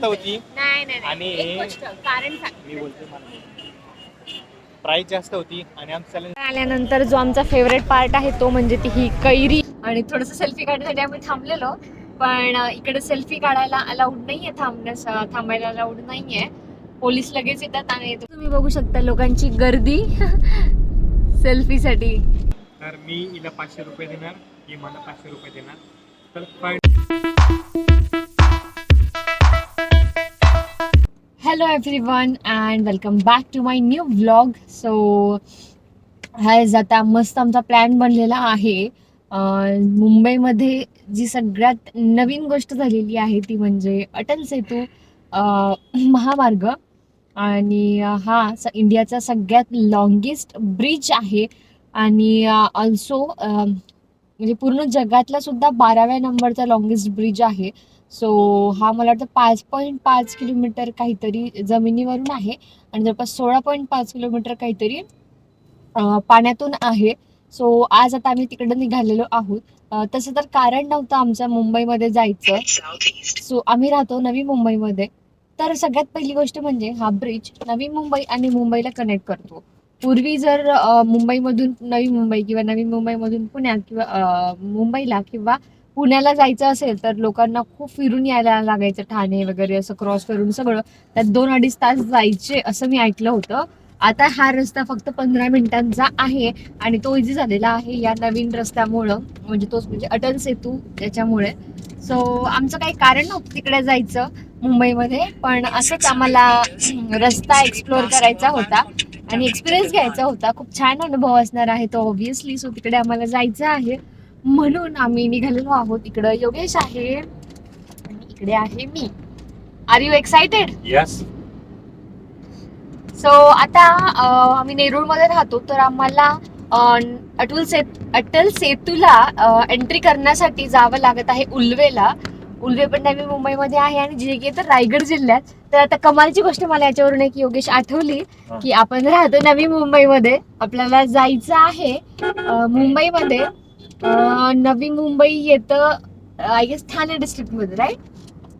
होती. नाही आणि एक गोष्ट कारण सांग. मी बोलतो प्राइस जास्त होती आणि आमचं आल्यानंतर जो आमचा फेवरेट पार्ट आहे तो म्हणजे ती ही कैरी. आणि थोडस सेल्फी काढण्यासाठी आम्ही थांबलेलो, पण इकडे सेल्फी काढायला अलाउड नाहीये, थांबायला अलाउड नाहीये. पोलीस लगेच येतात आणि तुम्ही बघू शकता लोकांची गर्दी सेल्फी साठी. तर मी हिला 500 रुपये देणार, ही मला 500 रुपये देणार. तर hello everyone and welcome back to my new vlog. So आज आता मस्त आमचा प्लॅन बनलेला आहे. मुंबईमध्ये जी सगळ्यात नवीन गोष्ट झालेली आहे ती म्हणजे अटल सेतू महामार्ग. आणि हा इंडियाचा सगळ्यात लॉंगेस्ट ब्रिज आहे आणि ऑल्सो म्हणजे पूर्ण जगातला सुद्धा 12व्या नंबरचा लॉंगेस्ट ब्रिज आहे. सो हा मला वाटतं 5.5 किलोमीटर काहीतरी जमिनीवरून आहे आणि जवळपास 16.5 किलोमीटर काहीतरी पाण्यातून आहे. सो आज आता आम्ही तिकडे निघालेलो आहोत. तसं तर कारण नव्हतं आमचं मुंबईमध्ये जायचं. सो आम्ही राहतो नवी मुंबईमध्ये. तर सगळ्यात पहिली गोष्ट म्हणजे हा ब्रिज नवी मुंबई आणि मुंबईला कनेक्ट करतो. पूर्वी जर मुंबईमधून नवी मुंबई किंवा नवी मुंबईमधून पुण्यात किंवा मुंबईला किंवा पुण्याला जायचं असेल तर लोकांना खूप फिरून यायला लागायचं, ठाणे वगैरे असं क्रॉस करून सगळं. त्यात 2-2.5 तास जायचे असं मी ऐकलं होतं. आता हा रस्ता फक्त 15 मिनिटांचा आहे आणि तो इझी झालेला आहे या नवीन रस्त्यामुळं, म्हणजे तोच म्हणजे अटल सेतू त्याच्यामुळे. सो आमचं काही कारण नव्हतं तिकडे जायचं मुंबईमध्ये, पण असंच आम्हाला रस्ता एक्सप्लोअर करायचा होता आणि एक्सपिरियन्स घ्यायचा होता. खूप छान अनुभव असणार आहे तो ऑब्व्हियसली. सो तिकडे आम्हाला जायचं आहे म्हणून आम्ही निघालेलो आहोत. इकडं योगेश आहे आणि इकडे आहे मी. Are you excited? Yes. So आता आम्ही नेरूळमध्ये राहतो, तर आम्हाला अटल सेतूला एंट्री करण्यासाठी जावं लागत आहे उल्वेला. उल्वे पण नवी मुंबईमध्ये आहे आणि जे तर रायगड जिल्ह्यात. तर आता कमालची गोष्ट मला याच्यावरून एक योगेश आठवली की आपण राहतो नवी मुंबईमध्ये, आपल्याला जायचं आहे मुंबईमध्ये. नवी मुंबई येतं आय गेस ठाणे डिस्ट्रिक्ट मध्ये, राईट?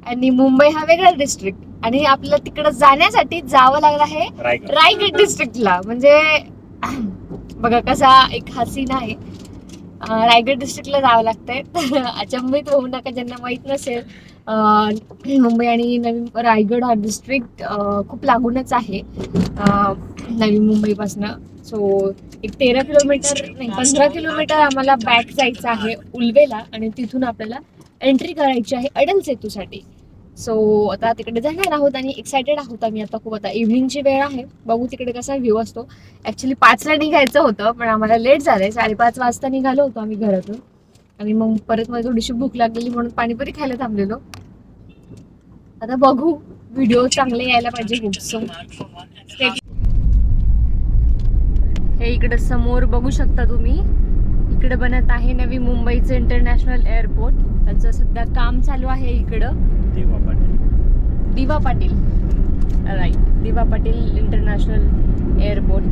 आणि मुंबई हा वेगळा डिस्ट्रिक्ट आणि आपल्याला तिकडे जाण्यासाठी जावं लागलं आहे रायगड डिस्ट्रिक्टला. म्हणजे बघा कसा एक हा सीन आहे. रायगड डिस्ट्रिक्टला जावं लागतंय. तर अचंबित होऊ नका ज्यांना माहित नसेल. मुंबई आणि नवी रायगड हा डिस्ट्रिक्ट खूप लागूनच आहे नवी मुंबईपासनं. सो एक 13 किलोमीटर नाही 15 किलोमीटर आम्हाला बॅक जायचं आहे उल्वेला आणि तिथून आपल्याला एंट्री करायची आहे अटल सेतूसाठी. सो आता तिकडे जाणार आहोत आणि एक्सायटेड आहोत आम्ही आता खूप. आता इव्हनिंगची वेळ आहे, बघू तिकडे कसा व्ह्यू असतो. ऍक्च्युली 5ला निघायचं होतं पण आम्हाला लेट झालंय. 5:30 वाजता निघालो होतो आम्ही घरातून आणि मग परत मला थोडीशी भूक लागलेली म्हणून पाणीपुरी खायला थांबलेलो. आता बघू, व्हिडिओ चांगले यायला पाहिजे खूप. सो हे इकडे समोर बघू शकता तुम्ही, इकडे बनत आहे नवी मुंबईचं इंटरनॅशनल एअरपोर्ट. त्याचं सध्या काम चालू आहे इकडं. दिवा पाटील राईट, दिवा पाटील इंटरनॅशनल एअरपोर्ट.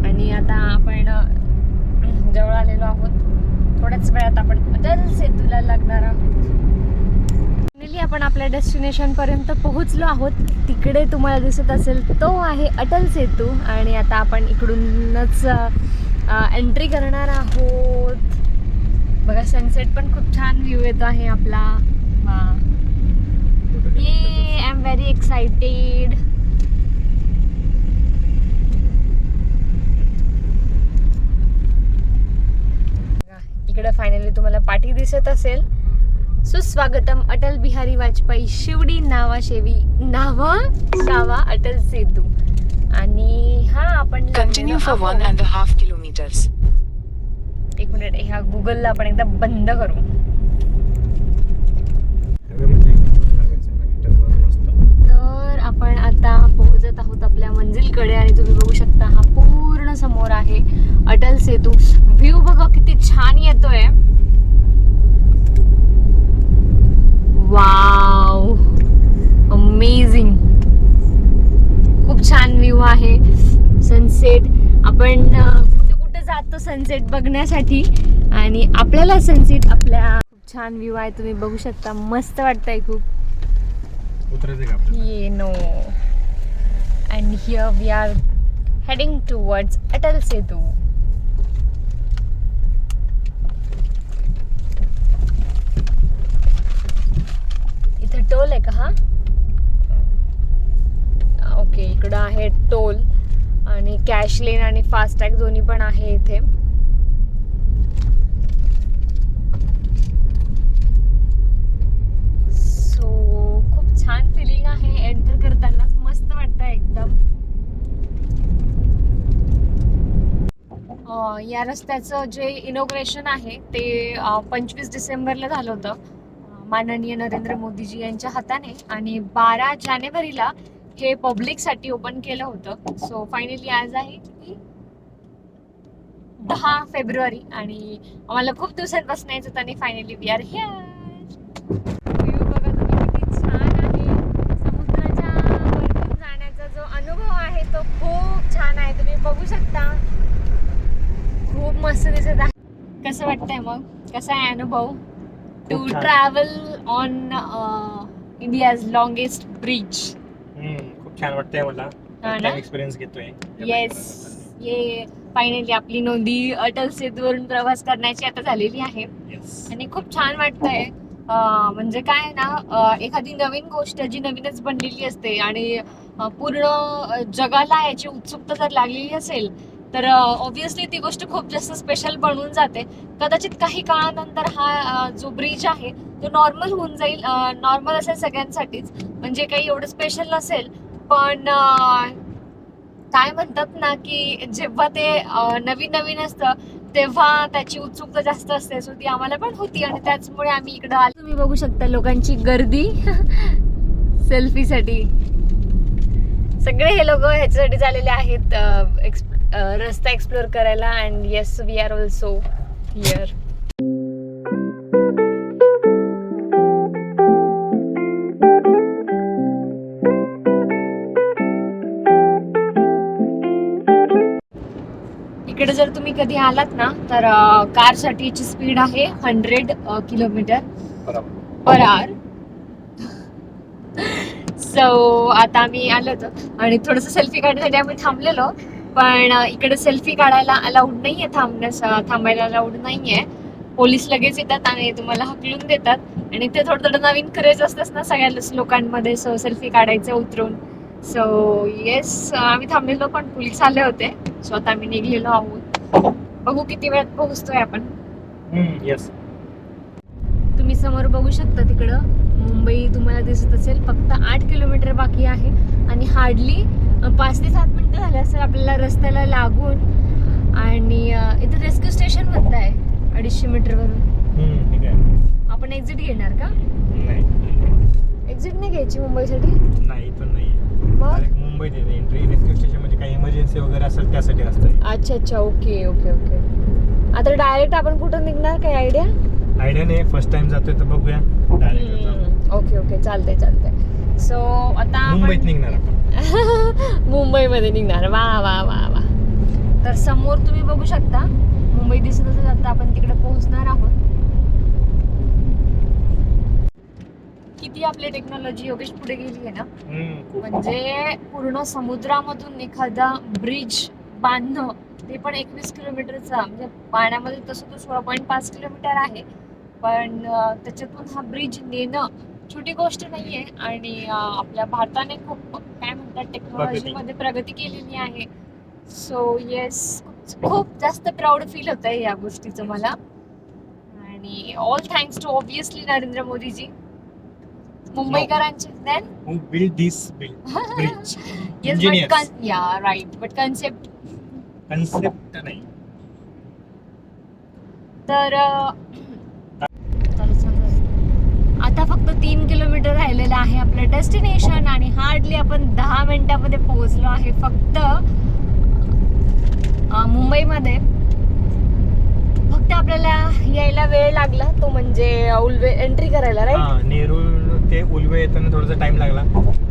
आणि आता आपण जवळ आलेलो आहोत. थोड्याच वेळात आपण अटल सेतूला लागणार आहोत. फायनली आपण आपल्या डेस्टिनेशन पर्यंत पोहोचलो आहोत. तिकडे तुम्हाला दिसत असेल तो आहे अटल सेतू आणि आता आपण इकडूनच एंट्री करणार आहोत. बघा सनसेट पण खूप छान व्ह्यू येतो आहे आपला. I am very excited. इकडे फायनली तुम्हाला पाठी दिसत असेल. सुस्वागतम अटल बिहारी वाजपेयी शिवडी नावा अटल सेतू. आणि हा आपण कंटिन्यू फॉर 1.5 किलोमीटर्स. एक मिनिट, ह्या गुगलला आपण एकदा बंद करू. तर आपण आता पोहोचत आहोत आपल्या मंजिलकडे आणि तुम्ही बघू शकता हा पूर्ण समोर आहे अटल सेतू. व्ह्यू बघा किती छान येतोय. Wow, amazing. खूप छान व्ह्यू आहे. सनसेट, आपण कुठे कुठे जातो सनसेट बघण्यासाठी आणि आपल्याला सनसेट आपल्या खूप छान व्ह्यू आहे, तुम्ही बघू शकता. मस्त वाटतंय खूप. उतरायचं का आपल्याला? Yeah no. And here we are heading towards Atal Setu. इथं टोल आहे का हा? ओके, इकडं आहे टोल आणि कॅश लेन आणि फास्टॅग दोन्ही पण आहे इथे. सो खूप छान फिलिंग आहे. एंटर करतानाच मस्त वाटतं एकदम. या रस्त्याचं जे इनॉग्रेशन आहे ते 25 डिसेंबरला झालं होतं माननीय नरेंद्र मोदीजी यांच्या हाताने, आणि 12 जानेवारीला हे पब्लिकसाठी ओपन केलं होतं. सो फायनली आज आहे 10 फेब्रुवारी आणि आम्हाला खूप दिवसांपासून यायचं होतं आणि finally we are here. View बघा तुम्ही किती छान आहे. समुद्राच्या वरतून जाण्याचा जो अनुभव आहे तो खूप छान आहे. तुम्ही बघू शकता. खूप मस्त दिसत आहे. कसं वाटतंय मग? कसा आहे अनुभव टू खूप छान. Travel on India's longest bridge? खूप छान वाटतंय मला. हा ना? एक्सपिरियन्स घेतोय. येस, ये फायनली आपली नोंदी अटल सेतूवरून प्रवास करण्याची आता झालेली आहे येस. आणि खूप छान वाटतंय. म्हणजे काय ना, एखादी नवीन गोष्ट जी नवीनच बनलेली असते आणि पूर्ण जगाला याची उत्सुकता जर लागलेली असेल तर ऑब्विसली ती गोष्ट खूप जास्त स्पेशल बनून जाते. कदाचित काही काळानंतर हा जो ब्रिज आहे तो नॉर्मल होऊन जाईल. नॉर्मल असेल सगळ्यांसाठीच, म्हणजे काही एवढं स्पेशल नसेल. पण काय म्हणतात ना की जेव्हा ते नवीन नवीन असतं तेव्हा त्याची उत्सुकता जास्त असते. सो ती आम्हाला पण होती आणि त्याचमुळे आम्ही इकडं आलो. तुम्ही बघू शकता लोकांची गर्दी सेल्फीसाठी. सगळे हे लोक ह्याच्यासाठी झालेले आहेत रस्ता एक्सप्लोर करायला. And yes, we are also here. इकडे जर तुम्ही कधी आलात ना तर कारसाठीची स्पीड आहे 100 किलोमीटर पर आवर. सो आता आम्ही आलो होतो आणि थोडंसं सेल्फी काढण्यासाठी आम्ही थांबलेलो, पण इकडे सेल्फी काढायला अलाउड नाहीये. थांबायला अलाउड नाहीये. पोलीस लगेच येतात आणि तुम्हाला हकलून देतात. आणि ते थोडं थोडं नवीन क्रेज असतेच ना सगळ्या लोकांमध्ये, सो सेल्फी काढायचं उतरून. सो येस, आम्ही थांबलेलो पण पोलीस आले होते. सो आता आम्ही निघलेलो आहोत. बघू किती वेळात पोहोचतोय आपण. येस. तुम्ही समोर बघू शकता तिकडं मुंबई तुम्हाला दिसत असेल. फक्त 8 किलोमीटर बाकी आहे आणि हार्डली 5 ते 7 मिनिटं झाले असेल आपल्याला रस्त्याला लागून. आणि इथं रेस्क्यू स्टेशन म्हणत आहे 250 मीटरवरून. ठीक आहे. आपण एक्झिट घेणार का? नाही, एक्झिट नाही घ्यायची मुंबईसाठी? नाही इथून नाही. मग डायरेक्ट मुंबईत येते. एंट्री रेस्क्यू स्टेशन म्हणजे काही इमर्जन्सी वगैरे असेल त्यासाठी असतं. अच्छा अच्छा, ओके ओके ओके. आता डायरेक्ट आपण कुठं निघणार, काही आयडिया? आयडिया नाही, फर्स्ट टाइम जातोय तर बघूया. डायरेक्ट ओके ओके, चालतंय चालतंय. सो आता मुंबईत निघणार आपण. मुंबईमध्ये निघणार. वा वा वा वा. तर समोर तुम्ही बघू शकता मुंबई दिसत असेल. आता आपण तिकडे पोहोचणार आहोत. किती आपली टेक्नॉलॉजी योगेश पुढे गेली आहे ना. म्हणजे पूर्ण समुद्रामधून एखादा ब्रिज बांधणं, ते पण 21 किलोमीटरचा. म्हणजे पाण्यामध्ये तसं तो 16.5 किलोमीटर आहे, पण त्याच्यातून हा ब्रिज नेणं छोटी गोष्ट नाहीये. आणि आपल्या भारताने खूप काय म्हणतात टेक्नॉलॉजीमध्ये प्रगती केलेली आहे. सो येस, खूप जास्त प्राऊड फील होत आहे या गोष्टीचं मला. आणि all thanks to obviously Narendra Modiji, मुंबईकरांचे. Then Who built this bridge? Yes, Engineers. But yeah right, but concept नाही. तर आता फक्त 3 किलोमीटर राहिलेलं आहे आपलं डेस्टिनेशन आणि हार्डली आपण 10 मिनिटांमध्ये पोहोचलो आहे फक्त मुंबईमध्ये. फक्त आपल्याला यायला वेळ लागला तो म्हणजे एंट्री करायला, राईट? नेरूळ इथे उलवे येताना थोडासा टाइम लागला.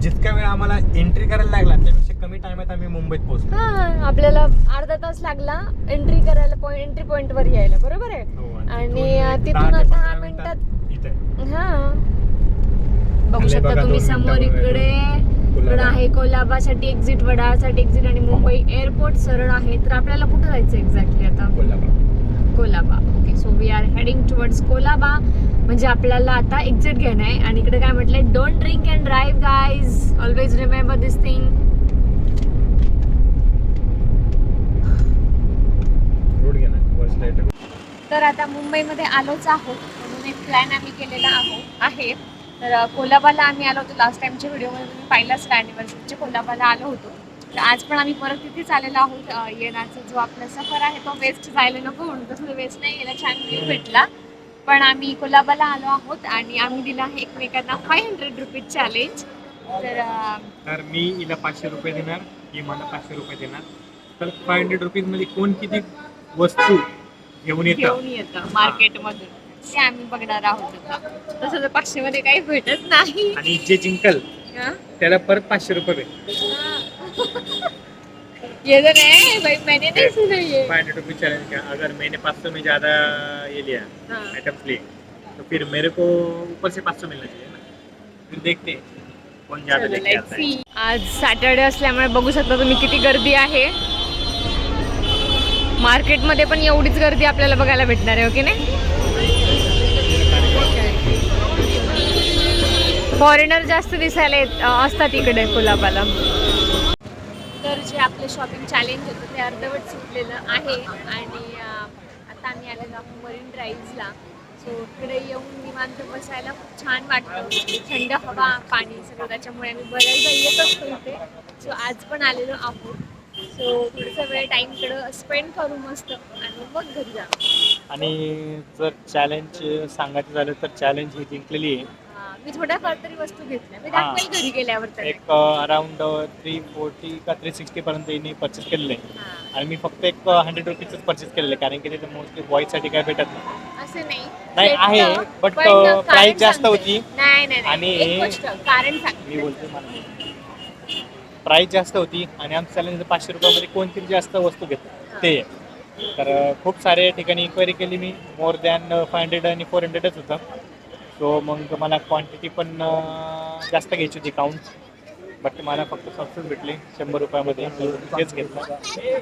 जितका वेळ आम्हाला एंट्री करायला लागला त्यापेक्षा कमी टाइमात आम्ही मुंबईत पोहोचलो. हा आपल्याला अर्धा तास लागला एंट्री करायला, एंट्री पॉइंट वर यायला, बरोबर आहे. हो, आणि तिथून 10 मिनिटात इथे हा बघू आणि शकता बघा, तुम्ही 2 समोर मिनिटावर इकडे आहे कोलाबासाठी एक्झिट, वडाळसाठी एक्झिट आणि मुंबई एअरपोर्ट सरळ आहे. तर आपल्याला कुठे जायचं एक्झॅक्टली आता? Colaba. Okay, so we are heading towards Colaba. म्हणजे आपल्याला आता एक्झिट घेणं आहे. आणि इकडे काय म्हटलंय, don't drink and drive guys, always remember this thing. तर आता मुंबईमध्ये आलोच आहोत, म्हणून एक प्लॅन आम्ही केलेला आहे. तर कोलाबाला आम्ही आलो होतो लास्ट टाइमच्या व्हिडिओमध्ये तुम्ही पाहिलाच, अॅनिव्हर्सरीच्या कोलाबाला आलो होतो. तर आज पण आम्ही परत तिथेच आलेलो आहोत. येण्याचा जो आपला सफर आहे तो वेस्ट जायला नको म्हणून तसं वेस्ट नाही गेला, छान व्ह्यू भेटला. पण आम्ही कोलाबाला आलो आहोत आणि आम्ही दिला आहे एकमेकांना 500 रुपीज चॅलेंज. तर मी हिला 500 रुपये देणार, ही मला 500 रुपये देणार. तर 500 रुपीज मध्ये कोण किती वस्तू घेऊन येतं मार्केटमधून ते आम्ही बघणार आहोत. तसं तर 500 मध्ये काही भेटत नाही. आणि जे जिंकल त्याला परत 500 रुपये भेटतील. ये तो नहीं भाई, मैंने नहीं सुना ये. 500 रुपीज चैलेंज का अगर मैंने 500 में ज्यादा ये लिया आइटम्स लिए तो फिर मेरे को ऊपर से 500 मिलना चाहिए ना. फिर देखते हैं कौन ज्यादा लेके आता है. आज सॅटर्डे असल्यामुळे बघू शकता तुम्ही किती गर्दी आहे. मार्केटमध्ये पण एवढीच गर्दी आपल्याला बघायला भेटणार आहे, ओके नाही? फॉरेनर जास्त दिसायला असतात इकडे कोल्हापूरला. तर जे आपलं शॉपिंग चॅलेंज होतं ते अर्धवट सुटलेलं आहे. आणि आता आम्ही आलेलो आहोत मरीन ड्राईव्हला. सो इकडे येऊन निवांत बसायला खूप छान वाटतं, थंड हवा, पाणी सगळं, त्याच्यामुळे आम्ही बऱ्याचदा येत असतो इथे. सो आज पण आलेलो आहोत. सो पुढचा वेळ टाइम इकडं स्पेंड करू मस्त आणि मग घरी जा. आणि जर चॅलेंज सांगायचं झालं तर चॅलेंज ही जिंकलेली आहे. मी थोड्याफार तरी वस्तू घेतल्या, मी दाखवेल घरी गेल्यावर. तर एक अराउंड 340 का 360 पर्यंत हिने परचेस केलेलं आहे. आणि मी फक्त एक 100 रुपीजच परचेस केलेलं आहे, कारण की तिथे मोस्टली बॉईजसाठी काय भेटत नाही. असं नाही आहे, बट प्राइस जास्त होती. नाही आणि एक गोष्ट कारण मी बोलतो मला प्राइस जास्त होती आणि आमचं चॅलेंज 500 रुपयामध्ये कोणतरी जास्त वस्तू घेतली ते. तर खूप सारे ठिकाणी इन्क्वायरी केली मी, मोर दॅन 500 आणि 400च होतं. सो मग मला क्वांटिटी पण जास्त घ्यायची होती काउंट, बट मला फक्त स्वस्तच भेटली 100 रुपयामध्ये, तेच घेतलं.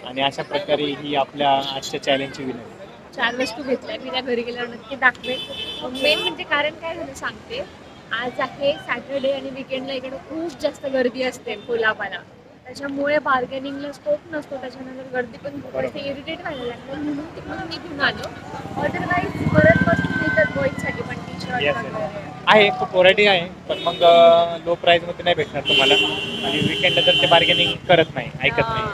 आणि अशा प्रकारे ही आपल्या आजच्या चॅलेंजची विनंती. 4 वस्तू घेतल्या, मी त्या घरी गेल्यावर नक्की दाखवेल. मेन म्हणजे कारण काय झालं सांगते, आज आहे सॅटर्डे आणि विकेंडला इकडे खूप जास्त गर्दी असते कोल्हापूरला, त्याच्यामुळे बार्गेनिंगला स्कोप नसतो. त्याच्यानंतर गर्दी पण खूप असते, इरिटेट व्हायला लागतं, म्हणून तिकडून निघून आलो. अदरवाईज बरंच वस्तू मिळतात बॉईजसाठी पण, टी शर्ट आहे, खूप व्हरायटी आहे, पण मग लो प्राईजमध्ये नाही भेटणार तुम्हाला. आणि विकेंडला तर ते बार्गेनिंग करत नाही, ऐकत नाही.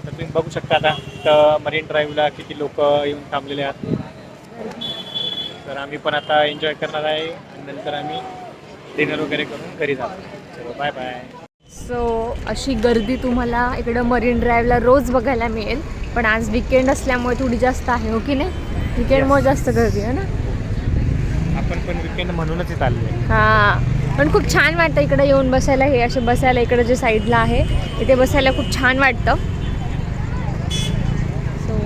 तर तुम्ही बघू शकता आता तर मरीन ड्राईव्हला किती लोक येऊन थांबलेले आहेत. तर आम्ही पण आता एन्जॉय करणार आहे आणि नंतर आम्ही डिनर वगैरे करून घरी जातो. चलो बाय बाय. सो अशी गर्दी तुम्हाला इकडं मरीन ड्राईव्हला रोज बघायला मिळेल, पण आज विकेंड असल्यामुळे थोडी जास्त आहे, हो की नाही? विकेंडमुळे जास्त गर्दी आहे ना. आपण पण विकेंड म्हणूनच इथं आलो आहे. हां, पण खूप छान वाटतं इकडं येऊन बसायला. हे असे बसायला इकडं जे साईडला आहे इथे बसायला खूप छान वाटतं. सो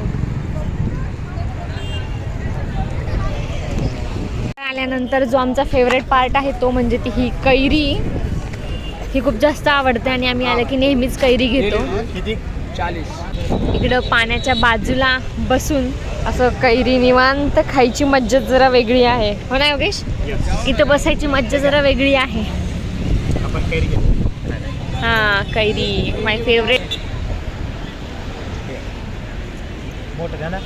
आल्यानंतर जो आमचा फेवरेट पार्ट आहे तो म्हणजे ती ही कैरी. ही खूप जास्त आवडते आणि आम्ही आलं की नेहमीच कैरी घेतो. किती 40. इकडं पाण्याच्या बाजूला बसून असं कैरी निवांत खायची मज्जा जरा वेगळी आहे, हो ना योगेश? इथं बसायची मज्जा जरा वेगळी आहे. आपण कैरी घेतो. हां, कैरी माय फेवरेट. मोठं द्या ना.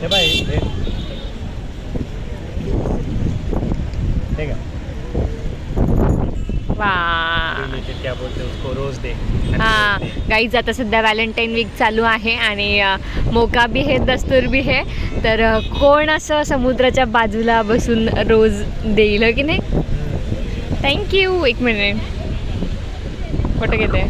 हे बाय ठीक आहे. क्या बोलते हैं उसको, रोज डे. हां गाईज, आता सध्या व्हॅलेंटाईन वीक चालू आहे आणि मोका भी है दस्तूर भी है. तर कोण असं समुद्राच्या बाजूला बसून रोज देईल, की नाही? थँक्यू. एक मिनिट, फोटो घेते.